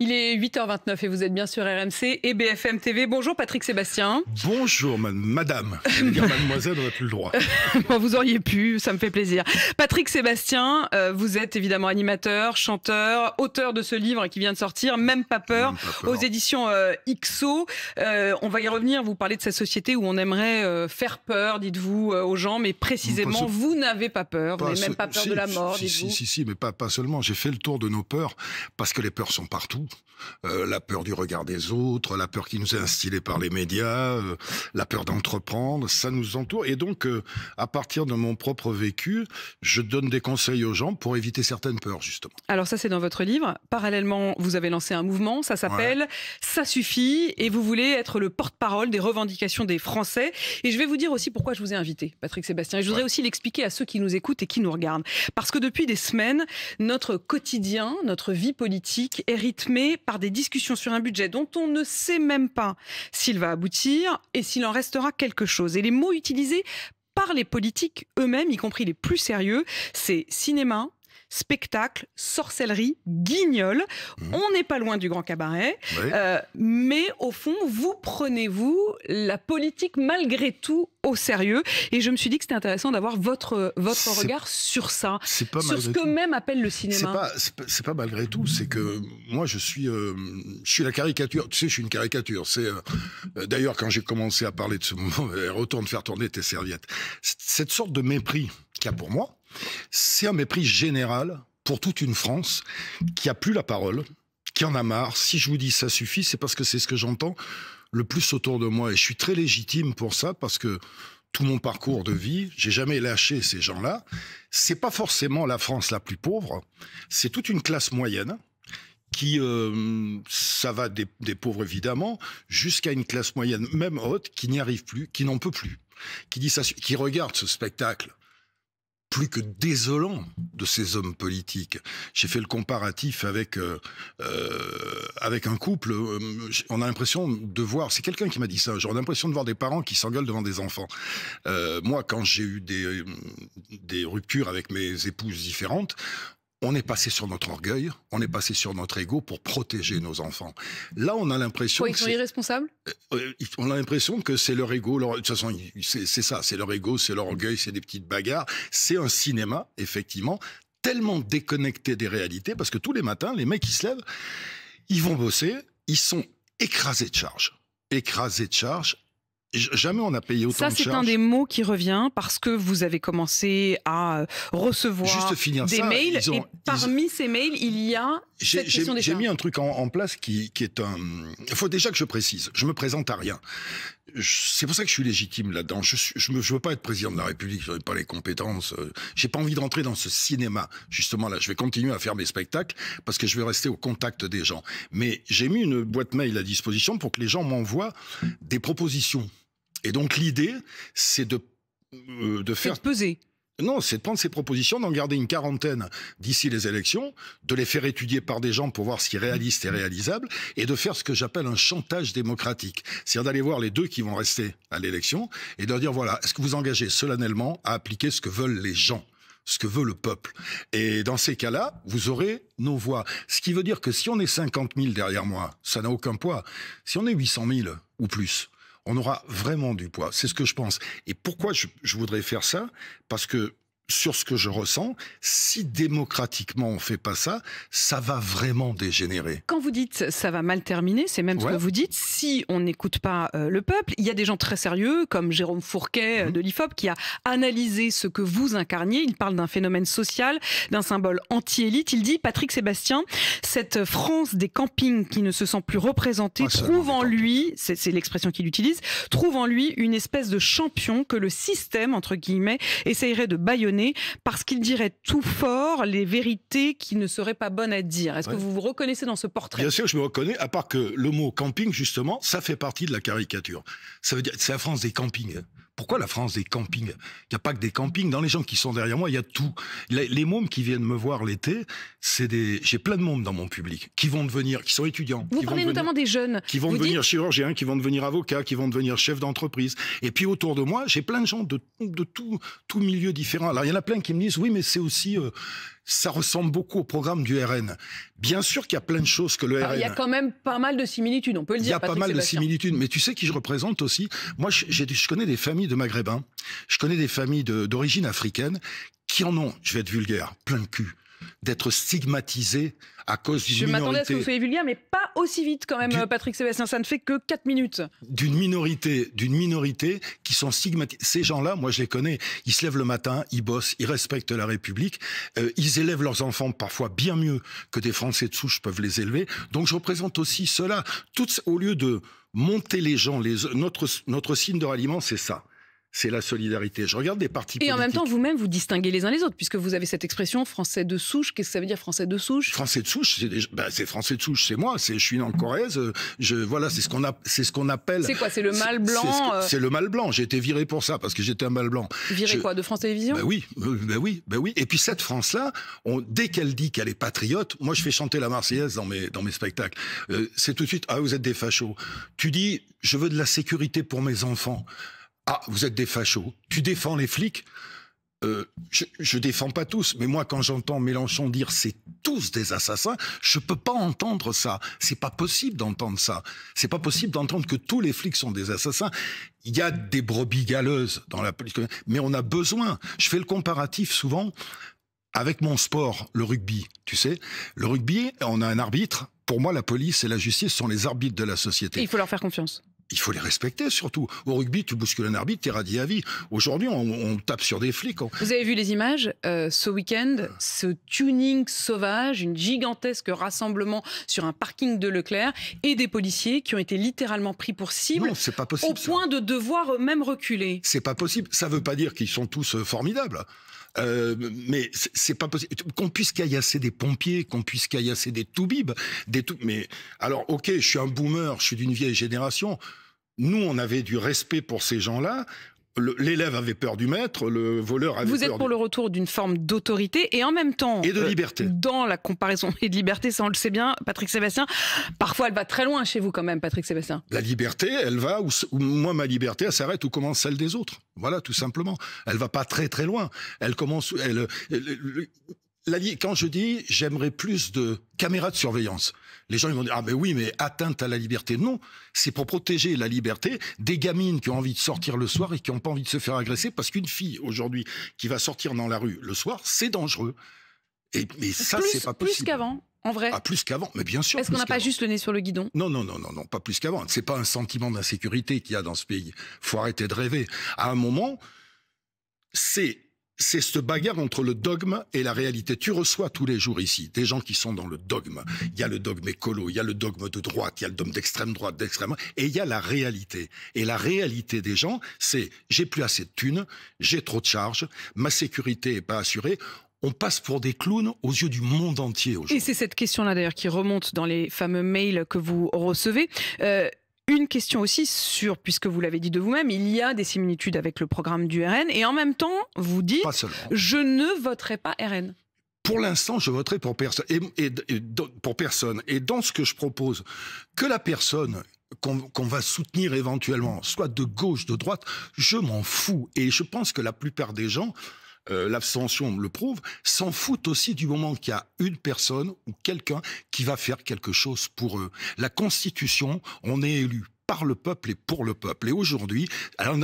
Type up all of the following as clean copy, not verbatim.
Il est 8h29 et vous êtes bien sur RMC et BFM TV. Bonjour Patrick Sébastien. Bonjour madame. Je vais dire mademoiselle, on n'a plus le droit. Bon, vous auriez pu, ça me fait plaisir. Patrick Sébastien, vous êtes évidemment animateur, chanteur, auteur de ce livre qui vient de sortir, Même pas peur, aux éditions XO. On va y revenir, vous parlez de cette société où on aimerait faire peur, dites-vous, aux gens, mais précisément, vous n'avez pas peur, vous n'avez même pas peur de la mort, dites-vous. Si, mais pas seulement. J'ai fait le tour de nos peurs, parce que les peurs sont partout. La peur du regard des autres, la peur qui nous est instillée par les médias, la peur d'entreprendre, ça nous entoure. Et donc, à partir de mon propre vécu, je donne des conseils aux gens pour éviter certaines peurs, justement. Alors ça, c'est dans votre livre. Parallèlement, vous avez lancé un mouvement, ça s'appelle « Ça suffit » et vous voulez être le porte-parole des revendications des Français. Et je vais vous dire aussi pourquoi je vous ai invité, Patrick Sébastien. Et je voudrais aussi l'expliquer à ceux qui nous écoutent et qui nous regardent. Parce que depuis des semaines, notre quotidien, notre vie politique est rythmée par des discussions sur un budget dont on ne sait même pas s'il va aboutir et s'il en restera quelque chose. Et les mots utilisés par les politiques eux-mêmes, y compris les plus sérieux, c'est cinéma, spectacle, sorcellerie, guignol. On n'est pas loin du grand cabaret. Oui. Mais au fond, vous prenez-vous la politique malgré tout au sérieux? Et je me suis dit que c'était intéressant d'avoir votre regard sur ça, sur ce qu'eux-mêmes appellent le cinéma. C'est pas malgré tout, c'est que moi je suis la caricature. Tu sais, je suis une caricature. C'est d'ailleurs quand j'ai commencé à parler de ce mouvement, retourne faire tourner tes serviettes. Cette sorte de mépris qu'il y a pour moi, c'est un mépris général pour toute une France qui a plus la parole, qui en a marre. Si je vous dis ça suffit, c'est parce que c'est ce que j'entends le plus autour de moi. Et je suis très légitime pour ça parce que tout mon parcours de vie, j'ai jamais lâché ces gens-là. C'est pas forcément la France la plus pauvre, c'est toute une classe moyenne qui, ça va des pauvres évidemment, jusqu'à une classe moyenne, même haute, qui n'y arrive plus, qui n'en peut plus, qui dit ça, qui regarde ce spectacle plus que désolant de ces hommes politiques. J'ai fait le comparatif avec un couple. On a l'impression de voir, c'est quelqu'un qui m'a dit ça, on a l'impression de voir des parents qui s'engueulent devant des enfants. Moi, quand j'ai eu des ruptures avec mes épouses différentes, on est passé sur notre orgueil, on est passé sur notre ego pour protéger nos enfants. Là, on a l'impression... Ils sont irresponsables ? On a l'impression que c'est leur ego. De toute façon, c'est ça, c'est leur ego, c'est leur orgueil, c'est des petites bagarres. C'est un cinéma, effectivement, tellement déconnecté des réalités, parce que tous les matins, les mecs qui se lèvent, ils vont bosser, ils sont écrasés de charges. Écrasés de charges. Jamais on a payé autant de charges. Ça, c'est un des mots qui revient parce que vous avez commencé à recevoir des mails. Et parmi ces mails, il y a cette question des charges. J'ai mis un truc en place qui est un... Il faut déjà que je précise. Je me présente à rien. C'est pour ça que je suis légitime là-dedans. Je veux pas être président de la République. Je n'ai pas les compétences. J'ai pas envie de rentrer dans ce cinéma. Justement, là, je vais continuer à faire mes spectacles parce que je vais rester au contact des gens. Mais j'ai mis une boîte mail à disposition pour que les gens m'envoient des propositions. Et donc l'idée, c'est de faire... C'est de peser. Non, c'est de prendre ces propositions, d'en garder une quarantaine d'ici les élections, de les faire étudier par des gens pour voir ce qui est réaliste et réalisable, et de faire ce que j'appelle un chantage démocratique. C'est-à-dire d'aller voir les deux qui vont rester à l'élection, et de leur dire, voilà, est-ce que vous engagez solennellement à appliquer ce que veulent les gens ? Ce que veut le peuple. Et dans ces cas-là, vous aurez nos voix. Ce qui veut dire que si on est 50 000 derrière moi, ça n'a aucun poids. Si on est 800 000 ou plus, on aura vraiment du poids. C'est ce que je pense. Et pourquoi je voudrais faire ça? Parce que sur ce que je ressens, si démocratiquement on fait pas ça, ça va vraiment dégénérer. Quand vous dites ça va mal terminer, c'est même ce que vous dites, si on n'écoute pas le peuple. Il y a des gens très sérieux, comme Jérôme Fourquet de l'IFOP, qui a analysé ce que vous incarniez. Il parle d'un phénomène social, d'un symbole anti-élite. Il dit, Patrick Sébastien, cette France des campings qui ne se sent plus représentée trouve en lui, c'est l'expression qu'il utilise, trouve en lui une espèce de champion que le système, entre guillemets, essayerait de bâillonner parce qu'il dirait tout fort les vérités qui ne seraient pas bonnes à dire. Est-ce que vous vous reconnaissez dans ce portrait? Bien sûr, je me reconnais, à part que le mot camping, justement, ça fait partie de la caricature. Ça veut dire, c'est la France des campings. Pourquoi la France des campings? Il n'y a pas que des campings. Dans les gens qui sont derrière moi, il y a tout. Les mômes qui viennent me voir l'été, j'ai plein de mômes dans mon public qui vont devenir, qui sont étudiants. Vous parlez notamment des jeunes. Qui vont devenir chirurgiens, qui vont devenir avocats, qui vont devenir chefs d'entreprise. Et puis autour de moi, j'ai plein de gens de tout milieu différent. Alors il y en a plein qui me disent, oui, mais c'est aussi... ça ressemble beaucoup au programme du RN. Bien sûr qu'il y a plein de choses que le RN... Il y a quand même pas mal de similitudes, on peut le dire. Il y a pas mal de similitudes, mais tu sais qui je représente aussi? Moi, je connais des familles de Maghrébins, je connais des familles d'origine africaine qui en ont, je vais être vulgaire, plein de cul, d'être stigmatisés à cause d'une minorité. Je m'attendais à ce que vous soyez vulgaire, mais pas aussi vite quand même, Patrick Sébastien. Ça ne fait que 4 minutes. D'une minorité qui sont stigmatisés. Ces gens-là, moi je les connais, ils se lèvent le matin, ils bossent, ils respectent la République, ils élèvent leurs enfants parfois bien mieux que des Français de souche peuvent les élever. Donc je représente aussi cela. Au lieu de monter les gens, notre signe de ralliement, c'est ça. C'est la solidarité. Je regarde des partis politiques. Et en même temps, vous-même, vous distinguez les uns les autres, puisque vous avez cette expression français de souche. Qu'est-ce que ça veut dire, français de souche? Français de souche, c'est français de souche, c'est moi. Je suis né en Corrèze. Voilà, c'est ce qu'on appelle. C'est quoi? C'est le mâle blanc. C'est le mâle blanc. J'ai été viré pour ça parce que j'étais un mâle blanc. Viré quoi? De France Télévisions? Oui. Et puis cette France-là, dès qu'elle dit qu'elle est patriote, moi je fais chanter la Marseillaise dans mes spectacles. C'est tout de suite, ah vous êtes des fachos. Tu dis, je veux de la sécurité pour mes enfants. Ah, vous êtes des fachos. Tu défends les flics. Je défends pas tous, mais moi quand j'entends Mélenchon dire c'est tous des assassins, je peux pas entendre ça. C'est pas possible d'entendre ça. C'est pas possible d'entendre que tous les flics sont des assassins. Il y a des brebis galeuses dans la police, mais on a besoin. Je fais le comparatif souvent avec mon sport, le rugby. Tu sais, le rugby, on a un arbitre. Pour moi, la police et la justice sont les arbitres de la société. Et il faut leur faire confiance. Il faut les respecter surtout. Au rugby, tu bouscules un arbitre, t'es radié à vie. Aujourd'hui, on tape sur des flics. Vous avez vu les images ce week-end, ce tuning sauvage, une gigantesque rassemblement sur un parking de Leclerc et des policiers qui ont été littéralement pris pour cible. Non, c'est pas possible. Au point de devoir même reculer. C'est pas possible. Ça veut pas dire qu'ils sont tous formidables. Mais c'est pas possible qu'on puisse caillasser des pompiers, qu'on puisse caillasser des toubibs, mais alors ok, je suis un boomer, je suis d'une vieille génération. Nous, on avait du respect pour ces gens-là. L'élève avait peur du maître, le voleur avait peur. Vous êtes pour le retour d'une forme d'autorité et en même temps... Et de liberté. Dans la comparaison et de liberté, ça on le sait bien, Patrick Sébastien, parfois elle va très loin chez vous quand même, Patrick Sébastien. La liberté, elle va où moi, ma liberté, elle s'arrête où commence celle des autres. Voilà, tout simplement. Elle va pas très très loin. Elle commence... Quand je dis j'aimerais plus de caméras de surveillance, les gens ils vont dire ah mais oui mais atteinte à la liberté. Non, c'est pour protéger la liberté des gamines qui ont envie de sortir le soir et qui n'ont pas envie de se faire agresser parce qu'une fille aujourd'hui qui va sortir dans la rue le soir c'est dangereux. Mais ça c'est pas possible. Plus qu'avant. En vrai. Ah, plus qu'avant, mais bien sûr. Est-ce qu'on n'a pas juste le nez sur le guidon? Non, pas plus qu'avant. C'est pas un sentiment d'insécurité qu'il y a dans ce pays. Faut arrêter de rêver. À un moment, c'est cette bagarre entre le dogme et la réalité. Tu reçois tous les jours ici des gens qui sont dans le dogme. Il y a le dogme écolo, il y a le dogme de droite, il y a le dogme d'extrême droite, d'extrême... Et il y a la réalité. Et la réalité des gens, c'est j'ai plus assez de thunes, j'ai trop de charges, ma sécurité est pas assurée. On passe pour des clowns aux yeux du monde entier aujourd'hui. Et c'est cette question-là d'ailleurs qui remonte dans les fameux mails que vous recevez. Une question aussi sur, puisque vous l'avez dit de vous-même, il y a des similitudes avec le programme du RN et en même temps, vous dites, je ne voterai pas RN. Pour l'instant, je voterai pour personne. Pour personne. Et dans ce que je propose, que la personne qu'on va soutenir éventuellement, soit de gauche, de droite, je m'en fous. Et je pense que la plupart des gens... l'abstention le prouve, s'en foutent aussi du moment qu'il y a une personne ou quelqu'un qui va faire quelque chose pour eux. La Constitution, on est élu par le peuple et pour le peuple. Et aujourd'hui,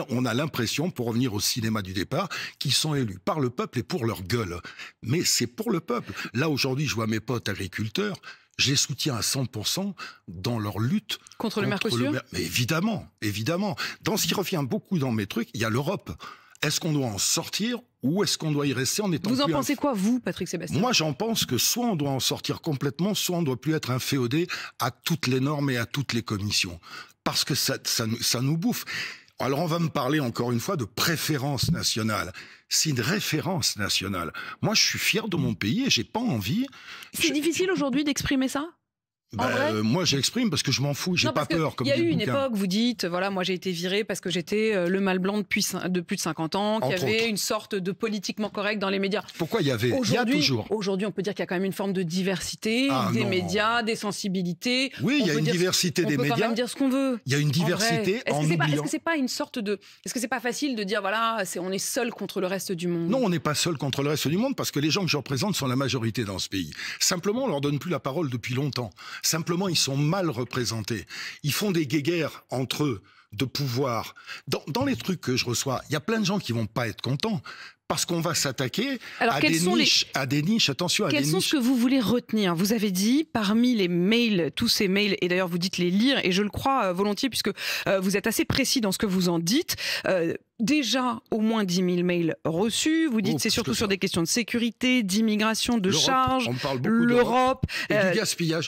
on a l'impression, pour revenir au cinéma du départ, qu'ils sont élus par le peuple et pour leur gueule. Mais c'est pour le peuple. Là, aujourd'hui, je vois mes potes agriculteurs, je les soutiens à 100% dans leur lutte contre le Mercosur. Mais évidemment. Dans ce qui revient beaucoup dans mes trucs, il y a l'Europe. Est-ce qu'on doit en sortir ou est-ce qu'on doit y rester en étant... Vous en pensez quoi, vous, Patrick Sébastien? Moi, j'en pense que soit on doit en sortir complètement, soit on ne doit plus être inféodé à toutes les normes et à toutes les commissions. Parce que ça nous bouffe. Alors, on va me parler encore une fois de préférence nationale. C'est une référence nationale. Moi, je suis fier de mon pays et j'ai pas envie... C'est difficile aujourd'hui d'exprimer ça? Moi, j'exprime parce que je m'en fous, j'ai pas peur. Il y a eu une époque, vous dites, voilà, moi j'ai été viré parce que j'étais le mâle blanc de plus de 50 ans, qu'il y avait une sorte de politiquement correct dans les médias. Pourquoi il y avait? Il y a toujours. Aujourd'hui, on peut dire qu'il y a quand même une forme de diversité des médias, des sensibilités. Oui, il y a une diversité des médias. On peut quand même dire ce qu'on veut. Il y a une diversité en oubliant. Est-ce que c'est pas une sorte de... Est-ce que c'est pas facile de dire, voilà, on est seul contre le reste du monde? Non, on n'est pas seul contre le reste du monde parce que les gens que je représente sont la majorité dans ce pays. Simplement, on leur donne plus la parole depuis longtemps. Simplement, ils sont mal représentés. Ils font des guéguerres entre eux de pouvoir. Dans les trucs que je reçois, il y a plein de gens qui vont pas être contents parce qu'on va s'attaquer à des niches. Attention, à des niches. Quels sont ce que vous voulez retenir? Vous avez dit, parmi les mails, tous ces mails, et d'ailleurs vous dites les lire, et je le crois volontiers puisque vous êtes assez précis dans ce que vous en dites. Déjà, au moins 10 000 mails reçus. Vous dites c'est surtout sur des questions de sécurité, d'immigration, de charges. On parle beaucoup l'Europe. Et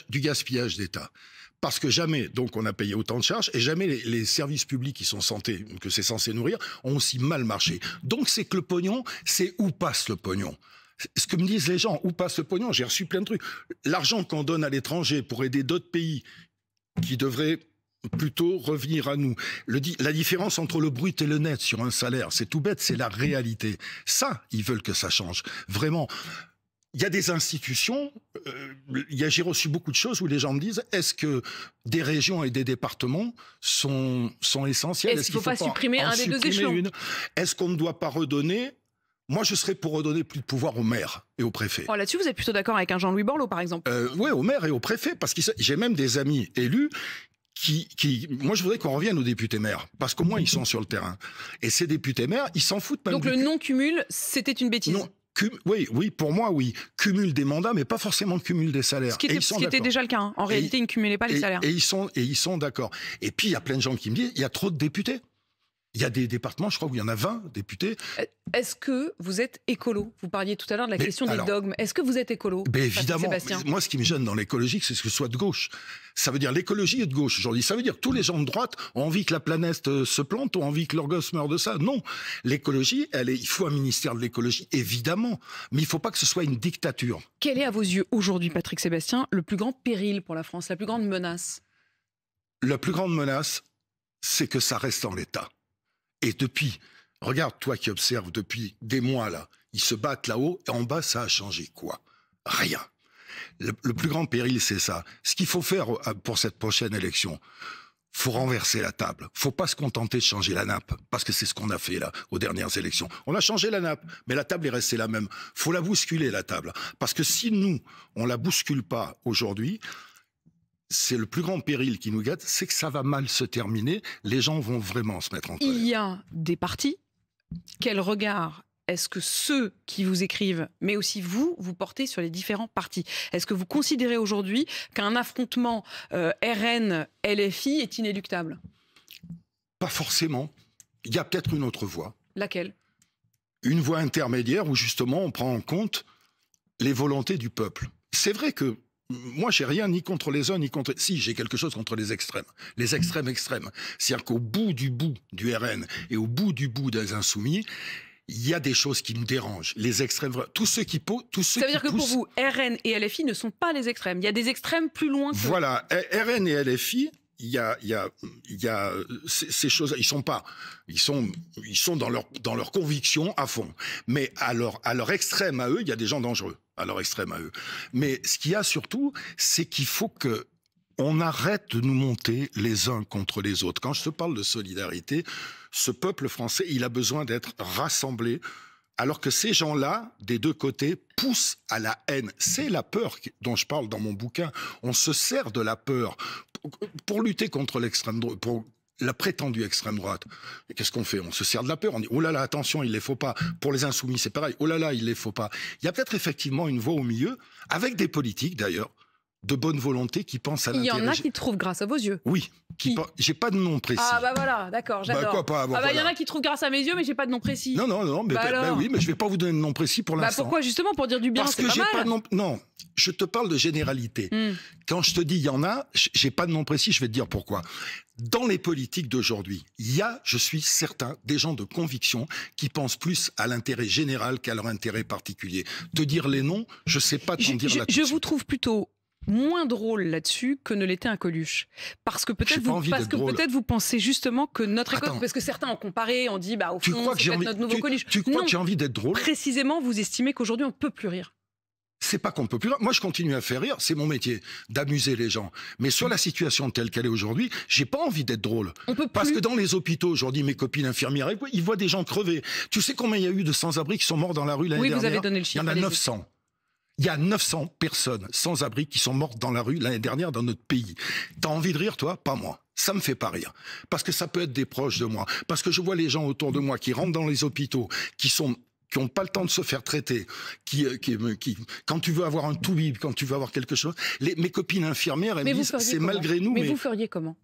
du gaspillage d'État. Parce que jamais, donc, on a payé autant de charges et jamais les services publics qui sont que c'est censé nourrir ont aussi mal marché. Donc, c'est que le pognon, c'est où passe le pognon. Ce que me disent les gens, où passe le pognon? J'ai reçu plein de trucs. L'argent qu'on donne à l'étranger pour aider d'autres pays qui devraient plutôt revenir à nous. La différence entre le brut et le net sur un salaire, c'est tout bête, c'est la réalité. Ça, ils veulent que ça change. Vraiment. Il y a des institutions, j'ai reçu beaucoup de choses où les gens me disent, est-ce que des régions et des départements sont essentiels? Est-ce qu'il ne faut pas supprimer un des deux échelons? Est-ce qu'on ne doit pas redonner? Moi, je serais pour redonner plus de pouvoir aux maires et aux préfets. Oh, là-dessus, vous êtes plutôt d'accord avec un Jean-Louis Borloo, par exemple? Oui, aux maires et aux préfets, parce que j'ai même des amis élus moi, je voudrais qu'on revienne aux députés maires, parce qu'au moins, ils sont sur le terrain. Et ces députés maires, ils s'en foutent même. Donc le non-cumul, c'était une bêtise? Non. Oui, pour moi, oui. Cumul des mandats, mais pas forcément cumul des salaires. Ce qui était déjà le cas. Hein. En réalité, ils ne cumulaient pas les salaires. Et ils sont d'accord. Et puis, il y a plein de gens qui me disent, il y a trop de députés. Il y a des départements, je crois, où il y en a 20 députés. Est-ce que vous êtes écolo? Vous parliez tout à l'heure de la question des dogmes. Est-ce que vous êtes écolo? Évidemment. Moi, ce qui me gêne dans l'écologie, c'est que ce soit de gauche. Ça veut dire l'écologie est de gauche aujourd'hui. Ça veut dire que tous les gens de droite ont envie que la planète se plante, ont envie que leurs gosses meurent de ça. Non. L'écologie, il faut un ministère de l'écologie, évidemment. Mais il ne faut pas que ce soit une dictature. Quel est, à vos yeux, aujourd'hui, Patrick Sébastien, le plus grand péril pour la France, la plus grande menace? La plus grande menace, c'est que ça reste en l'état. Et depuis, regarde, toi qui observes depuis des mois là, ils se battent là-haut et en bas, ça a changé quoi? Rien. Le plus grand péril, c'est ça. Ce qu'il faut faire pour cette prochaine élection, faut renverser la table. Faut pas se contenter de changer la nappe, parce que c'est ce qu'on a fait là aux dernières élections. On a changé la nappe, mais la table est restée la même. Faut la bousculer la table, parce que si nous on la bouscule pas aujourd'hui, c'est le plus grand péril qui nous guette, c'est que ça va mal se terminer. Les gens vont vraiment se mettre en colère. Il y a des partis. Quel regard est-ce que ceux qui vous écrivent, mais aussi vous portez sur les différents partis? Est-ce que vous considérez aujourd'hui qu'un affrontement RN-LFI est inéluctable? Pas forcément. Il y a peut-être une autre voie. Laquelle? Une voie intermédiaire où justement on prend en compte les volontés du peuple. C'est vrai que moi, j'ai rien ni contre les uns, ni contre... Si, j'ai quelque chose contre les extrêmes. Les extrêmes extrêmes. C'est-à-dire qu'au bout du RN et au bout des Insoumis, il y a des choses qui me dérangent. Les extrêmes... Tous ceux qui... Ça veut dire que pour vous, RN et LFI ne sont pas les extrêmes. Il y a des extrêmes plus loin que... Voilà. RN et LFI... Il y a ces choses, ils sont dans leur conviction à fond. Mais à leur extrême à eux, il y a des gens dangereux. À leur extrême à eux. Mais ce qu'il y a surtout, c'est qu'il faut que on arrête de nous monter les uns contre les autres. Quand je te parle de solidarité, ce peuple français, il a besoin d'être rassemblé. Alors que ces gens-là, des deux côtés, poussent à la haine. C'est la peur dont je parle dans mon bouquin. On se sert de la peur pour lutter contre l'extrême droite, pour la prétendue extrême droite. Qu'est-ce qu'on fait? On se sert de la peur. On dit, oh là là, attention, il ne les faut pas. Pour les insoumis, c'est pareil. Oh là là, il ne les faut pas. Il y a peut-être effectivement une voie au milieu, avec des politiques d'ailleurs, de bonne volonté qui pensent à l'intérêt. Il y en a qui trouvent grâce à vos yeux. Oui. J'ai pas de nom précis. Ah bah voilà, d'accord, j'adore. Quoi pas, bon, il y en a qui trouvent grâce à mes yeux, mais j'ai pas de nom précis. Non, mais oui, mais je vais pas vous donner de nom précis pour l'instant. Pourquoi justement? Pour dire du bien, parce que j'ai pas de nom. Non, je te parle de généralité. Quand je te dis il y en a, j'ai pas de nom précis, je vais te dire pourquoi. Dans les politiques d'aujourd'hui, il y a, je suis certain, des gens de conviction qui pensent plus à l'intérêt général qu'à leur intérêt particulier. Te dire les noms, je sais pas t'en dire là-dessus. Je vous trouve plutôt moins drôle là-dessus que ne l'était un Coluche. Parce que peut-être vous pensez justement que notre école, parce que certains ont comparé, ont dit, au fond, c'est peut-être notre nouveau Coluche. Tu crois que j'ai envie d'être drôle? Précisément, vous estimez qu'aujourd'hui, on ne peut plus rire. C'est pas qu'on peut plus rire. Moi, je continue à faire rire. C'est mon métier, d'amuser les gens. Mais sur la situation telle qu'elle est aujourd'hui, j'ai pas envie d'être drôle. Parce que dans les hôpitaux, aujourd'hui, mes copines infirmières, ils voient des gens crever. Tu sais combien il y a eu de sans-abri qui sont morts dans la rue l'année dernière? Oui, vous avez donné le chiffre. Il y en a 900. Il y a 900 personnes sans abri qui sont mortes dans la rue l'année dernière dans notre pays. T'as envie de rire, toi? Pas moi. Ça me fait pas rire. Parce que ça peut être des proches de moi. Parce que je vois les gens autour de moi qui rentrent dans les hôpitaux, qui n'ont pas le temps de se faire traiter, quand tu veux avoir un toubib, quand tu veux avoir quelque chose, mes copines infirmières, elles me disent, c'est malgré nous. Mais vous feriez comment?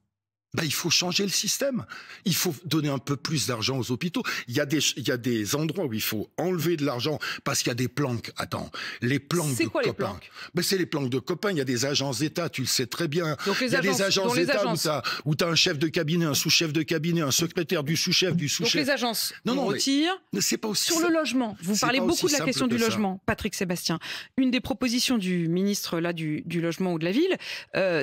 Il faut changer le système. Il faut donner un peu plus d'argent aux hôpitaux. Il y a des endroits où il faut enlever de l'argent parce qu'il y a des planques. Attends, les planques de copains. Les planques? C'est les planques de copains. Il y a des agences d'État, tu le sais très bien. Donc il y a des agences d'État où tu as un chef de cabinet, un sous-chef de cabinet, un secrétaire du sous-chef, du sous-chef. Donc les agences retirent. C'est pas aussi sur le logement, vous parlez beaucoup de la question du logement, Patrick Sébastien. Une des propositions du ministre du logement ou de la ville,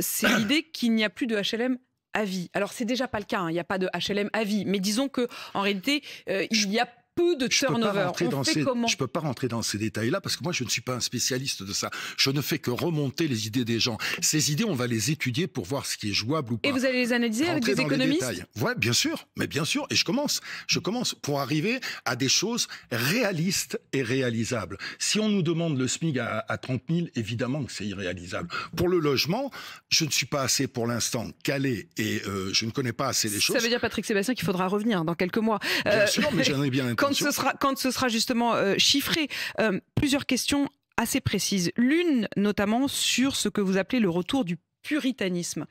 c'est l'idée qu'il n'y a plus de HLM à vie. Alors c'est déjà pas le cas, il n'y a pas de HLM à vie, mais disons que en réalité il y a peu de turnover. Je peux pas rentrer dans ces détails-là parce que moi je ne suis pas un spécialiste de ça. Je ne fais que remonter les idées des gens. Ces idées, on va les étudier pour voir ce qui est jouable ou pas. Et vous allez les analyser avec des économistes? Ouais, bien sûr, mais bien sûr. Et je commence pour arriver à des choses réalistes et réalisables. Si on nous demande le SMIC à 30 000, évidemment que c'est irréalisable. Pour le logement, je ne suis pas assez pour l'instant calé et je ne connais pas assez les choses. Ça veut dire, Patrick Sébastien, qu'il faudra revenir dans quelques mois. Bien sûr, mais j'en ai bien l'intention. Quand ce sera justement chiffré, plusieurs questions assez précises. L'une notamment sur ce que vous appelez le retour du puritanisme.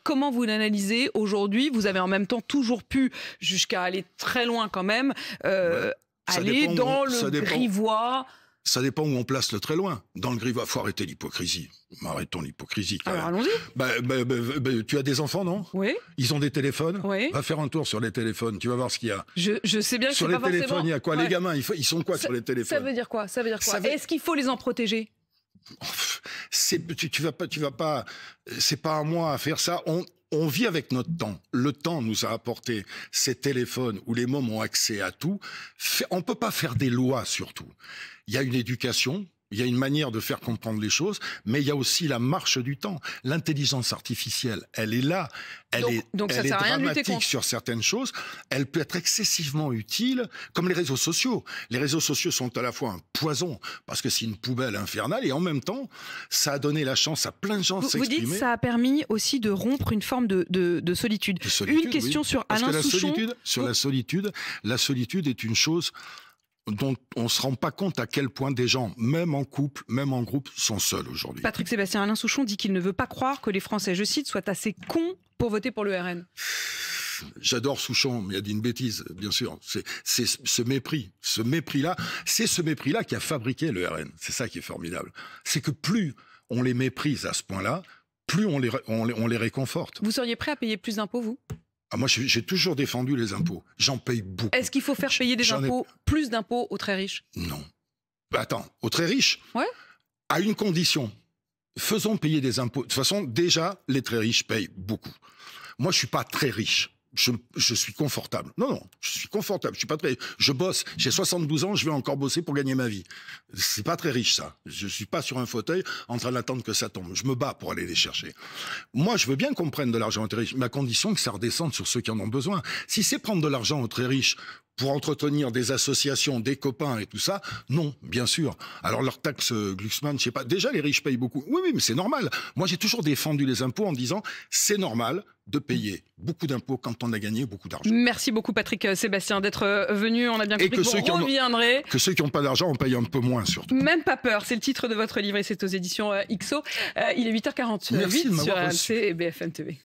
Comment vous l'analysez aujourd'hui? Vous avez en même temps toujours pu, jusqu'à aller très loin quand même, aller dans le grivois. Ça dépend où on place le très loin. Dans le grivois, il faut arrêter l'hypocrisie. Arrêtons l'hypocrisie. Alors allons-y. Tu as des enfants, non? Oui. Ils ont des téléphones? Oui. Va faire un tour sur les téléphones, tu vas voir ce qu'il y a. Je sais bien que sur c'est les pas téléphones, forcément... il y a quoi? Les gamins, ils sont quoi sur les téléphones? Ça veut dire quoi? Est-ce qu'il faut les en protéger? Tu vas pas. C'est pas à moi à faire ça. On vit avec notre temps. Le temps nous a apporté ces téléphones où les mômes ont accès à tout. On peut pas faire des lois sur tout. Il y a une éducation, il y a une manière de faire comprendre les choses, mais il y a aussi la marche du temps. L'intelligence artificielle, elle est là. Elle est dramatique sur certaines choses. Elle peut être excessivement utile, comme les réseaux sociaux. Les réseaux sociaux sont à la fois un poison, parce que c'est une poubelle infernale, et en même temps, ça a donné la chance à plein de gens de s'exprimer. Vous dites que ça a permis aussi de rompre une forme de solitude. Une question sur Alain Souchon. La solitude est une chose dont on ne se rend pas compte à quel point des gens, même en couple, même en groupe, sont seuls aujourd'hui. Patrick Sébastien, Alain Souchon dit qu'il ne veut pas croire que les Français, je cite, soient assez cons pour voter pour le RN. J'adore Souchon, mais il a dit une bêtise, bien sûr. C'est ce mépris-là, c'est ce mépris-là qui a fabriqué le RN. C'est ça qui est formidable. C'est que plus on les méprise à ce point-là, plus on les réconforte. Vous seriez prêt à payer plus d'impôts, vous ? Moi, j'ai toujours défendu les impôts. J'en paye beaucoup. Est-ce qu'il faut faire payer plus d'impôts aux très riches? Non. Attends, aux très riches? Ouais. À une condition. Faisons payer des impôts. De toute façon, déjà, les très riches payent beaucoup. Moi, je suis pas très riche. Je suis confortable. Non, je suis confortable. Je bosse. J'ai 72 ans, je vais encore bosser pour gagner ma vie. C'est pas très riche, ça. Je suis pas sur un fauteuil en train d'attendre que ça tombe. Je me bats pour aller les chercher. Moi, je veux bien qu'on prenne de l'argent aux très riches, mais à condition que ça redescende sur ceux qui en ont besoin. Si c'est prendre de l'argent aux très riches pour entretenir des associations, des copains et tout ça, non, bien sûr. Alors leur taxe Glucksmann, je sais pas. Déjà, les riches payent beaucoup. Oui, mais c'est normal. Moi, j'ai toujours défendu les impôts en disant c'est normal de payer beaucoup d'impôts quand on a gagné beaucoup d'argent. Merci beaucoup Patrick Sébastien d'être venu. On a bien compris que vous reviendrez. Que ceux qui n'ont pas d'argent, on paye un peu moins surtout. Même pas peur, c'est le titre de votre livre et c'est aux éditions XO. Il est 8h48 sur RMC et BFM TV.